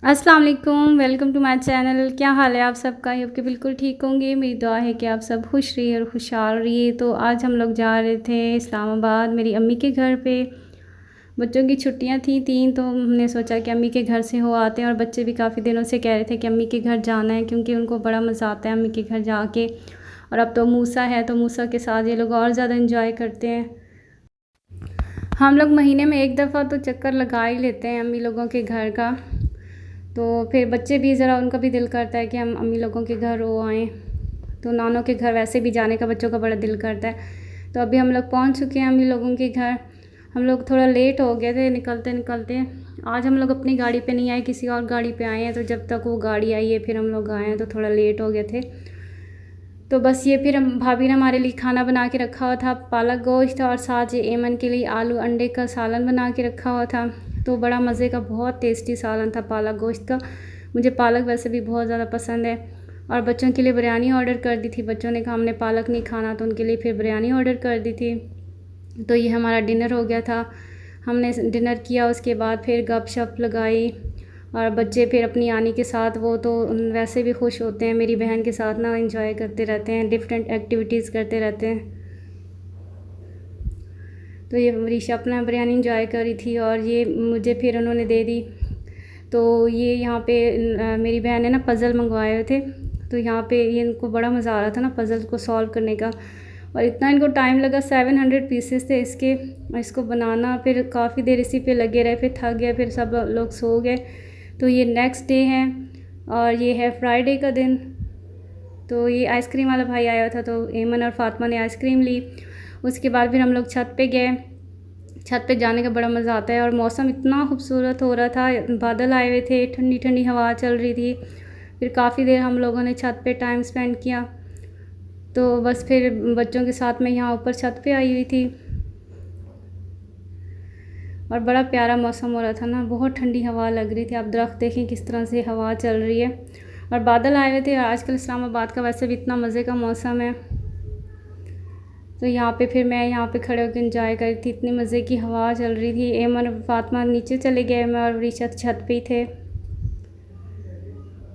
अस्सलाम वालेकुम, welcome to my channel. क्या हाल है आप सबका? आई होप कि बिल्कुल ठीक होंगे। मेरी दुआ है कि आप सब खुश रहिए और खुशहाल रहिए। तो आज हम लोग जा रहे थे इस्लामाबाद मेरी अम्मी के घर पे। बच्चों की छुट्टियां थी 3, तो हमने सोचा कि अम्मी के घर से हो आते हैं। और बच्चे भी काफ़ी दिनों से कह रहे थे कि अम्मी के घर जाना है, क्योंकि उनको बड़ा मज़ा आता है अम्मी के घर जाके। और अब तो मूसा है, तो मूसा के साथ ये लोग और ज़्यादा इंजॉय करते हैं। हम लोग महीने में एक दफ़ा तो चक्कर लगा ही लेते हैं अम्मी लोगों के घर का। तो फिर बच्चे भी ज़रा, उनका भी दिल करता है कि हम अम्मी लोगों के घर हो आएँ। तो नानों के घर वैसे भी जाने का बच्चों का बड़ा दिल करता है। तो अभी हम लोग पहुंच चुके हैं अम्मी लोगों के घर। हम लोग थोड़ा लेट हो गए थे निकलते निकलते। आज हम लोग अपनी गाड़ी पे नहीं आए, किसी और गाड़ी पे आए हैं। तो जब तक वो गाड़ी आई है फिर हम लोग आए हैं, तो थोड़ा लेट हो गए थे। तो बस ये फिर हम भाभी ने हमारे लिए खाना बना के रखा हुआ था, पालक गोश्त, और साथ ये एमन के लिए आलू अंडे का सालन बना के रखा हुआ था। तो बड़ा मज़े का बहुत टेस्टी सालन था पालक गोश्त का। मुझे पालक वैसे भी बहुत ज़्यादा पसंद है। और बच्चों के लिए बिरयानी ऑर्डर कर दी थी। बच्चों ने कहा हमने पालक नहीं खाना, तो उनके लिए फिर बिरयानी ऑर्डर कर दी थी। तो ये हमारा डिनर हो गया था। हमने डिनर किया, उसके बाद फिर गपशप लगाई। और बच्चे फिर अपनी आनी के साथ, वो तो वैसे भी खुश होते हैं, मेरी बहन के साथ ना एंजॉय करते रहते हैं, डिफरेंट एक्टिविटीज़ करते रहते हैं। तो ये मरीशा अपना बिरयानी इंजॉय करी थी और ये मुझे फिर उन्होंने दे दी। तो ये यहाँ पे मेरी बहन ने ना पज़ल मंगवाए हुए थे। तो यहाँ पे ये इनको बड़ा मज़ा आ रहा था ना पज़ल को सॉल्व करने का। और इतना इनको टाइम लगा, 700 पीसेस थे इसके, और इसको बनाना फिर काफ़ी देर इसी पे लगे रहे। फिर थक गए, फिर सब लोग सो गए। तो ये नेक्स्ट डे है और ये है फ्राइडे का दिन। तो ये आइसक्रीम वाला भाई आया था, तो एमन और फातिमा ने आइसक्रीम ली। उसके बाद फिर हम लोग छत पे गए। छत पे जाने का बड़ा मज़ा आता है। और मौसम इतना खूबसूरत हो रहा था, बादल आए हुए थे, ठंडी ठंडी हवा चल रही थी। फिर काफ़ी देर हम लोगों ने छत पे टाइम स्पेंड किया। तो बस फिर बच्चों के साथ मैं यहाँ ऊपर छत पे आई हुई थी। और बड़ा प्यारा मौसम हो रहा था ना, बहुत ठंडी हवा लग रही थी। आप दरख्त देखें किस तरह से हवा चल रही है। और बादल आए हुए थे। और आजकल इस्लामाबाद का वैसे भी इतना मज़े का मौसम है। तो यहाँ पे फिर मैं यहाँ पे खड़े होकर इंजॉय कर रही थी, इतनी मज़े की हवा चल रही थी। एमन और फातिमा नीचे चले गए, मैं और ऋषा छत पे ही थे।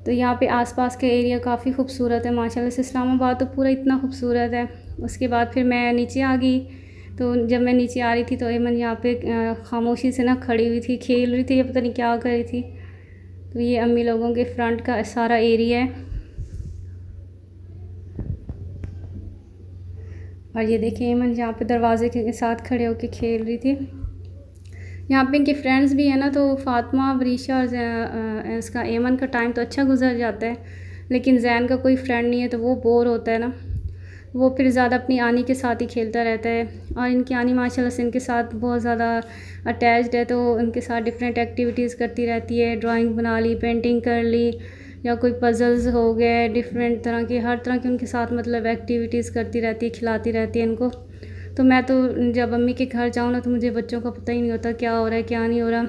तो यहाँ पे आसपास के एरिया काफ़ी खूबसूरत है माशाल्लाह से। इस्लामाबाद तो पूरा इतना खूबसूरत है। उसके बाद फिर मैं नीचे आ गई। तो जब मैं नीचे आ रही थी तो एमन यहाँ पे खामोशी से ना खड़ी हुई थी, खेल रही थी, या पता नहीं क्या कर रही थी। तो ये अम्मी लोगों के फ्रंट का सारा एरिया है। और ये देखिए एमन यहाँ पे दरवाजे के साथ खड़े होकर खेल रही थी। यहाँ पे इनके फ्रेंड्स भी हैं ना, तो फातिमा, वरीशा और इसका एमन का टाइम तो अच्छा गुजर जाता है। लेकिन जैन का कोई फ्रेंड नहीं है, तो वो बोर होता है ना। वो फिर ज़्यादा अपनी आनी के साथ ही खेलता रहता है। और इनकी आनी माशाल्लाह से इनके साथ बहुत ज़्यादा अटैच्ड है। तो उनके साथ डिफरेंट एक्टिविटीज़ करती रहती है, ड्राइंग बना ली, पेंटिंग कर ली, या कोई पज़ल्स हो गए, डिफरेंट तरह की, हर तरह की उनके साथ मतलब एक्टिविटीज़ करती रहती है, खिलाती रहती है इनको। तो मैं तो जब अम्मी के घर जाऊँ ना, तो मुझे बच्चों का पता ही नहीं होता क्या हो रहा है क्या नहीं हो रहा।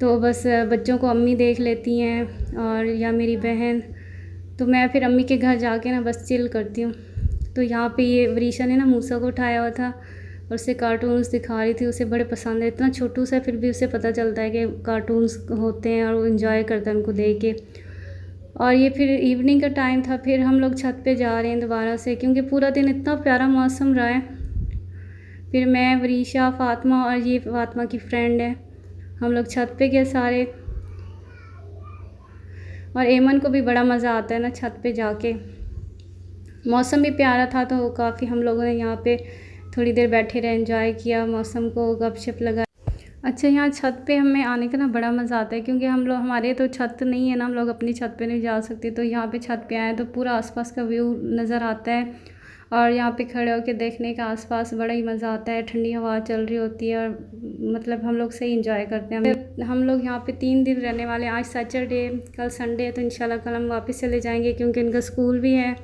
तो बस बच्चों को अम्मी देख लेती हैं, और या मेरी बहन। तो मैं फिर अम्मी के घर जाके ना बस चिल करती हूँ। तो यहाँ पे ये वरीशा ने ना मूसा को उठाया हुआ था और उसे कार्टून्स दिखा रही थी। उसे बड़े पसंद है, इतना छोटू सा फिर भी उसे पता चलता है कि कार्टून्स होते हैं, और वो इन्जॉय करता है उनको देख के। और ये फिर इवनिंग का टाइम था, फिर हम लोग छत पे जा रहे हैं दोबारा से, क्योंकि पूरा दिन इतना प्यारा मौसम रहा है। फिर मैं, वरीशा, फातिमा और ये फातिमा की फ्रेंड है, हम लोग छत पे गए सारे। और एमन को भी बड़ा मज़ा आता है ना छत पे जाके। मौसम भी प्यारा था, तो काफ़ी हम लोगों ने यहाँ पे थोड़ी देर बैठे रहे, एंजॉय किया मौसम को, गपशप लगा। अच्छा, यहाँ छत पे हमें आने का ना बड़ा मज़ा आता है, क्योंकि हम लोग, हमारे तो छत नहीं है ना, हम लोग अपनी छत पे नहीं जा सकते। तो यहाँ पे छत पे आए तो पूरा आसपास का व्यू नज़र आता है। और यहाँ पे खड़े होकर देखने का आसपास बड़ा ही मज़ा आता है, ठंडी हवा चल रही होती है, और मतलब हम लोग सही इंजॉय करते हैं। हम लोग यहाँ पे 3 दिन रहने वाले हैं। आज सैटरडे, कल संडे है, तो इंशाल्लाह कल हम वापस चले जाएंगे, क्योंकि इनका स्कूल भी है,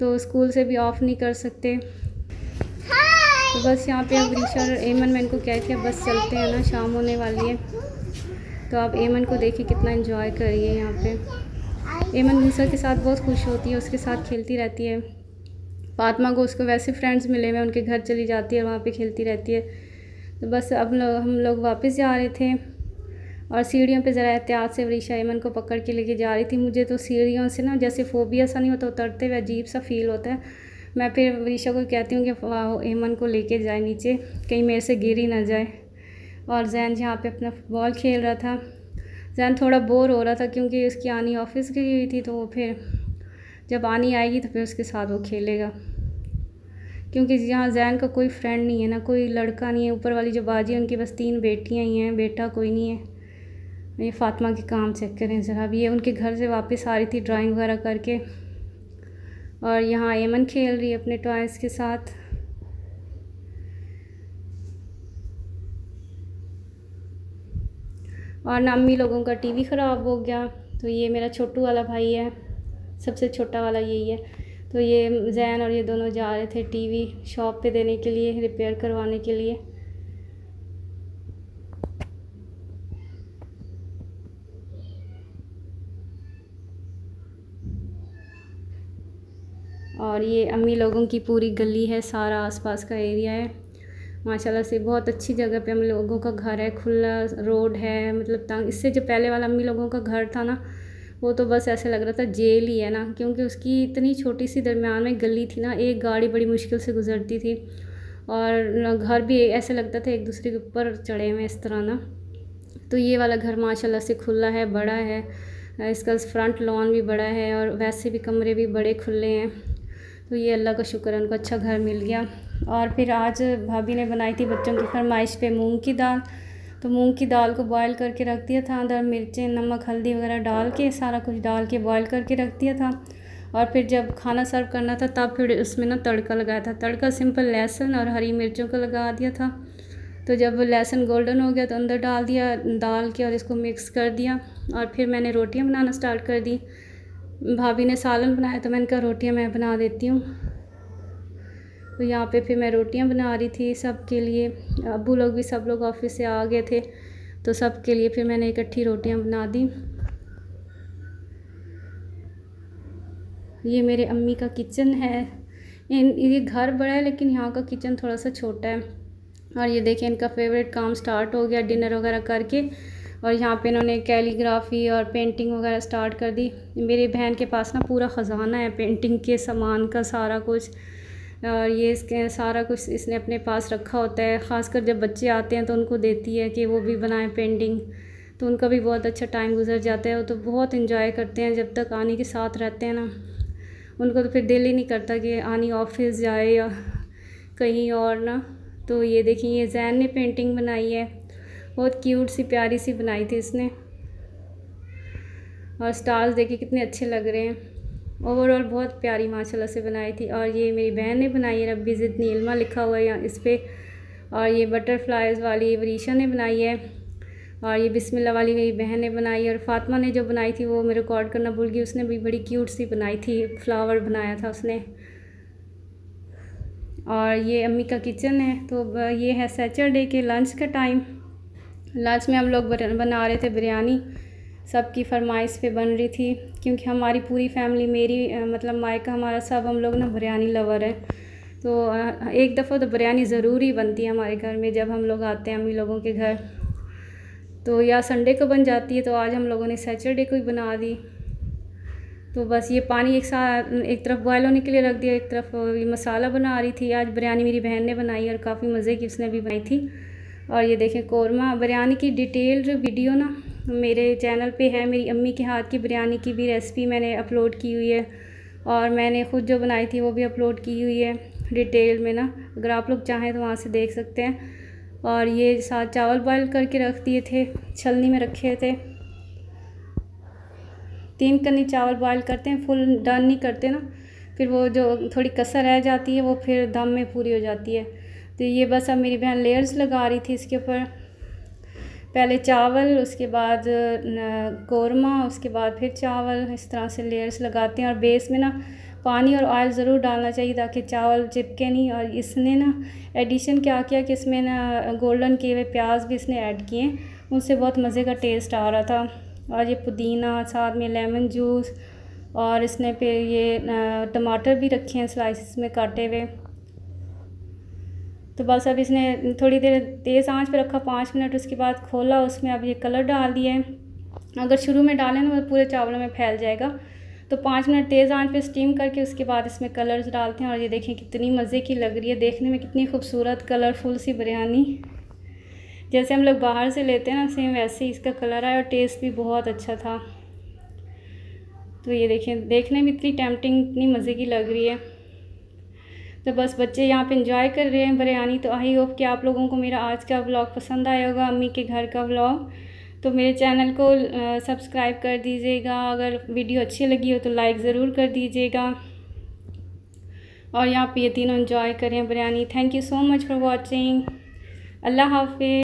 तो स्कूल से भी ऑफ़ नहीं कर सकते। तो बस यहाँ पे अब ऋषा और एमन, मैं इनको कहती है बस चलते हैं ना, शाम होने वाली है। तो आप एमन को देखिए कितना एंजॉय कर रही है यहाँ पे। एमन मूसा के साथ बहुत खुश होती है, उसके साथ खेलती रहती है। फातिमा को, उसको वैसे फ्रेंड्स मिले हुए, उनके घर चली जाती है और वहाँ पे खेलती रहती है। तो बस अब हम लोग वापस जा रहे थे। और सीढ़ियों पे ज़रा एहतियात से वरीशा ऐमन को पकड़ के लेके जा रही थी। मुझे तो सीढ़ियों से ना जैसे फ़ोबिया सा नहीं होता, उतरते हुए अजीब सा फ़ील होता है। मैं फिर वरीशा को कहती हूँ कि ऐमन को लेके जाए नीचे, कहीं मेरे से गिर ही ना जाए। और जैन यहाँ पे अपना फुटबॉल खेल रहा था। जैन थोड़ा बोर हो रहा था क्योंकि उसकी आनी ऑफिस गई हुई थी, तो वो फिर जब आनी आएगी तो फिर उसके साथ वो खेलेगा, क्योंकि यहाँ जैन का कोई फ्रेंड नहीं है ना, कोई लड़का नहीं है। ऊपर वाली जो बाजी है उनकी बस 3 बेटियाँ ही हैं, बेटा कोई नहीं है। ये फ़ातिमा के काम चेक करें ज़रा। भी ये उनके घर से वापस आ रही थी ड्राइंग वगैरह करके, और यहाँ ऐमन खेल रही है अपने टॉयज़ के साथ। और ना अम्मी लोगों का टीवी ख़राब हो गया, तो ये मेरा छोटू वाला भाई है, सबसे छोटा वाला यही है। तो ये जैन और ये दोनों जा रहे थे टीवी शॉप पे देने के लिए, रिपेयर करवाने के लिए। और ये अम्मी लोगों की पूरी गली है, सारा आसपास का एरिया है माशाल्लाह से। बहुत अच्छी जगह पे हम लोगों का घर है, खुला रोड है, मतलब तंग। इससे जो पहले वाला अम्मी लोगों का घर था ना, वो तो बस ऐसे लग रहा था जेल ही है ना, क्योंकि उसकी इतनी छोटी सी दरमियान में गली थी ना, एक गाड़ी बड़ी मुश्किल से गुजरती थी। और घर भी ऐसे लगता था एक दूसरे के ऊपर चढ़े हुए इस तरह ना। तो ये वाला घर माशाल्लाह से खुला है, बड़ा है, इसका फ्रंट लॉन भी बड़ा है, और वैसे भी कमरे भी बड़े खुले हैं। तो ये अल्लाह का शुक्र है, उनको अच्छा घर मिल गया। और फिर आज भाभी ने बनाई थी बच्चों की फरमाइश पे मूंग की दाल। तो मूंग की दाल को बॉयल करके रख दिया था, अंदर मिर्चें, नमक, हल्दी वगैरह डाल के, सारा कुछ डाल के बॉयल करके रख दिया था। और फिर जब खाना सर्व करना था तब फिर उसमें ना तड़का लगाया था। तड़का सिंपल लहसुन और हरी मिर्चों का लगा दिया था। तो जब लहसुन गोल्डन हो गया तो अंदर डाल दिया दाल के, और इसको मिक्स कर दिया। और फिर मैंने रोटियां बनाना स्टार्ट कर दी। भाभी ने सालन बनाया तो मैंने कहा रोटियां मैं बना देती हूँ। तो यहाँ पे फिर मैं रोटियां बना रही थी सब के लिए। अब्बू लोग भी सब लोग ऑफिस से आ गए थे, तो सब के लिए फिर मैंने इकट्ठी रोटियां बना दी। ये मेरे अम्मी का किचन है। ये घर बड़ा है लेकिन यहाँ का किचन थोड़ा सा छोटा है। और ये देखिए इनका फेवरेट काम स्टार्ट हो गया डिनर वगैरह करके। और यहाँ पे इन्होंने कैलीग्राफी और पेंटिंग वगैरह स्टार्ट कर दी। मेरी बहन के पास ना पूरा ख़जाना है पेंटिंग के सामान का, सारा कुछ। और ये इसके सारा कुछ इसने अपने पास रखा होता है, ख़ासकर जब बच्चे आते हैं तो उनको देती है कि वो भी बनाएं पेंटिंग। तो उनका भी बहुत अच्छा टाइम गुजर जाता है। वो तो बहुत इंजॉय करते हैं जब तक आनी के साथ रहते हैं ना। उनको तो फिर दिल ही नहीं करता कि आनी ऑफिस जाए या कहीं और ना। तो ये देखिए ये जैन ने पेंटिंग बनाई है, बहुत क्यूट सी प्यारी सी बनाई थी इसने। और स्टार्स देखिए कितने अच्छे लग रहे हैं। ओवरऑल बहुत प्यारी माशाल्लाह से बनाई थी। और ये मेरी बहन ने बनाई है, रब्बी ज़िदनी इल्मा लिखा हुआ है यहाँ इस पर। और ये बटरफ्लाइज वाली वरीशा ने बनाई है। और ये बिस्मिल्लाह वाली मेरी बहन ने बनाई। और फ़ातिमा ने जो बनाई थी वो मैं रिकॉर्ड करना भूल गई, उसने भी बड़ी क्यूट सी बनाई थी, फ्लावर बनाया था उसने। और ये अम्मी का किचन है। तो ये है सैटरडे के लंच का टाइम। लंच में हम लोग बना रहे थे बिरयानी, सबकी फरमाइश पे बन रही थी, क्योंकि हमारी पूरी फैमिली, मेरी मतलब मायका हमारा सब, हम लोग ना बिरयानी लवर है। तो एक दफ़ा तो बिरयानी ज़रूरी बनती है हमारे घर में जब हम लोग आते हैं अम्मी लोगों के घर। तो या संडे को बन जाती है, तो आज हम लोगों ने सैटरडे को ही बना दी। तो बस ये पानी एक साथ एक तरफ बॉयल होने के लिए रख दिया, एक तरफ ये मसाला बना रही थी। आज बिरयानी मेरी बहन ने बनाई और काफ़ी मज़े की उसने भी बनाई थी। और ये देखें कौरमा बिरयानी की डिटेल्ड वीडियो ना मेरे चैनल पे है। मेरी अम्मी के हाथ की बिरयानी की भी रेसिपी मैंने अपलोड की हुई है, और मैंने ख़ुद जो बनाई थी वो भी अपलोड की हुई है डिटेल में ना, अगर आप लोग चाहें तो वहाँ से देख सकते हैं। और ये साथ चावल बॉयल करके रख दिए थे, छलनी में रखे थे। 3 कन्नी चावल बॉयल करते हैं, फुल डन नहीं करते ना, फिर वो जो थोड़ी कसर रह जाती है वो फिर दम में पूरी हो जाती है। तो ये बस अब मेरी बहन लेयर्स लगा रही थी इसके ऊपर, पहले चावल, उसके बाद कौरमा, उसके बाद फिर चावल, इस तरह से लेयर्स लगाते हैं। और बेस में ना पानी और ऑयल ज़रूर डालना चाहिए ताकि चावल चिपके नहीं। और इसने ना एडिशन क्या किया कि इसमें ना गोल्डन किए हुए प्याज भी इसने ऐड किए, उनसे बहुत मज़े का टेस्ट आ रहा था। और ये पुदीना, साथ में लेमन जूस, और इसने फिर ये टमाटर भी रखे हैं स्लाइसिस में काटे हुए। तो बस अब इसने थोड़ी देर तेज़ आंच पे रखा 5 मिनट, उसके बाद खोला, उसमें अब ये कलर डाल दिया है। अगर शुरू में डालें ना तो पूरे चावलों में फैल जाएगा। तो 5 मिनट तेज़ आंच पे स्टीम करके उसके बाद इसमें कलर्स डालते हैं। और ये देखें कितनी मज़े की लग रही है, देखने में कितनी खूबसूरत कलरफुल सी बिरयानी, जैसे हम लोग बाहर से लेते हैं ना सेम वैसे ही इसका कलर आया और टेस्ट भी बहुत अच्छा था। तो ये देखें देखने में इतनी टेम्पटिंग, इतनी मज़े की लग रही है। तो बस बच्चे यहाँ पे एंजॉय कर रहे हैं बिरयानी। तो आई होप कि आप लोगों को मेरा आज का व्लॉग पसंद आया होगा, अम्मी के घर का व्लॉग। तो मेरे चैनल को सब्सक्राइब कर दीजिएगा, अगर वीडियो अच्छी लगी हो तो लाइक ज़रूर कर दीजिएगा। और यहाँ पे ये तीनों एंजॉय करें biryani. Thank you so much for watching. अल्लाह हाफिज़।